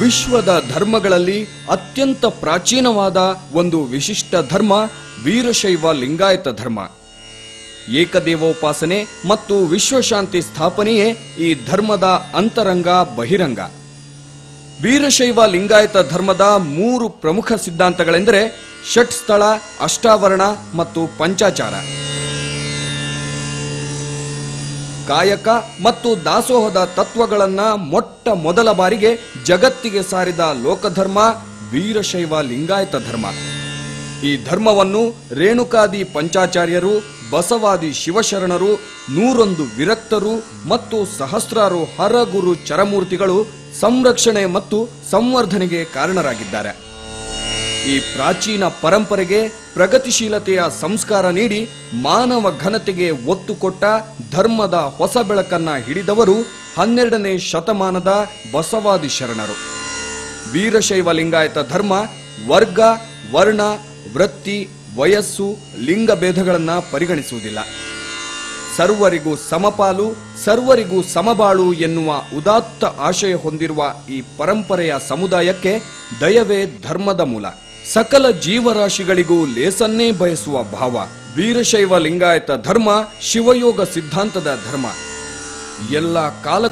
ವಿಶ್ವದ ಧರ್ಮಗಳಲ್ಲಿ ಅತ್ಯಂತ ಪ್ರಾಚೀನವಾದ ಒಂದು ವಿಶಿಷ್ಟ ಧರ್ಮ ವೀರಶೈವ ಲಿಂಗಾಯತ ಧರ್ಮ. ಏಕದೇವೋಪಾಸನೆ ಮತ್ತು ವಿಶ್ವಶಾಂತಿ ಸ್ಥಾಪನೆಯೇ ಈ ಧರ್ಮದ ಅಂತರಂಗ ಬಹಿರಂಗ. ವೀರಶೈವ ಲಿಂಗಾಯತ ಧರ್ಮದ 3 ಪ್ರಮುಖ ಸಿದ್ಧಾಂತಗಳೆಂದರೆ ಷಟ್ಸ್ಥಳ, ಅಷ್ಟಾವರಣ ಮತ್ತು ಪಂಚಾಚಾರ. ಕಾಯಕ ಮತ್ತು ದಾಸೋಹದ ತತ್ವಗಳನ್ನ ಮೊಟ್ಟ ಮೊದಲ ಬಾರಿಗೆ ಜಗತ್ತಿಗೆ ಸಾರಿದ ಲೋಕಧರ್ಮ ವೀರಶೈವ ಲಿಂಗಾಯತ ಧರ್ಮ. ಈ ಧರ್ಮವನ್ನು ರೇಣುಕಾದಿ ಪಂಚಾಚಾರ್ಯರು, ಬಸವಾದಿ ಶಿವಶರಣರು, 101 ವಿರಕ್ತರು ಮತ್ತು ಸಹಸ್ರಾರು ಹರಗುರು ಚರಮೂರ್ತಿಗಳು ಸಂರಕ್ಷಣೆ ಮತ್ತು ಸಂವರ್ಧನೆಗೆ ಕಾರಣರಾಗಿದ್ದಾರೆ. ಈ ಪ್ರಾಚೀನ ಪರಂಪರೆಗೆ ಪ್ರಗತಿಶೀಲತೆಯ ಸಂಸ್ಕಾರ ನೀಡಿ ಮಾನವ ಘನತೆಗೆ ಒತ್ತು ಕೊಟ್ಟ ಧರ್ಮದ ಹೊಸ ಬೆಳಕನ್ನ ಹಿಡಿದವರು 12ನೇ ಶತಮಾನದ ಬಸವಾದಿ ಶರಣರು. ವೀರಶೈವ ಲಿಂಗಾಯತ ಧರ್ಮ ವರ್ಗ, ವರ್ಣ, ವೃತ್ತಿ, ವಯಸ್ಸು, ಲಿಂಗ ಭೇದಗಳನ್ನ ಪರಿಗಣಿಸುವುದಿಲ್ಲ. ಸರ್ವರಿಗೂ ಸಮಪಾಲು, ಸರ್ವರಿಗೂ ಸಮಬಾಳು ಎನ್ನುವ ಉದಾತ್ತ ಆಶಯ ಹೊಂದಿರುವ ಈ ಪರಂಪರೆಯ ಸಮುದಾಯಕ್ಕೆ ದಯವೇ ಧರ್ಮದ ಮೂಲ. ಸಕಲ ಜೀವರಾಶಿಗಳಿಗೂ ಲೇಸನ್ನೇ ಬಯಸುವ ಭಾವ. ವೀರಶೈವ ಲಿಂಗಾಯತ ಧರ್ಮ ಶಿವಯೋಗ ಸಿದ್ಧಾಂತದ ಧರ್ಮ. ಎಲ್ಲ ಕಾಲ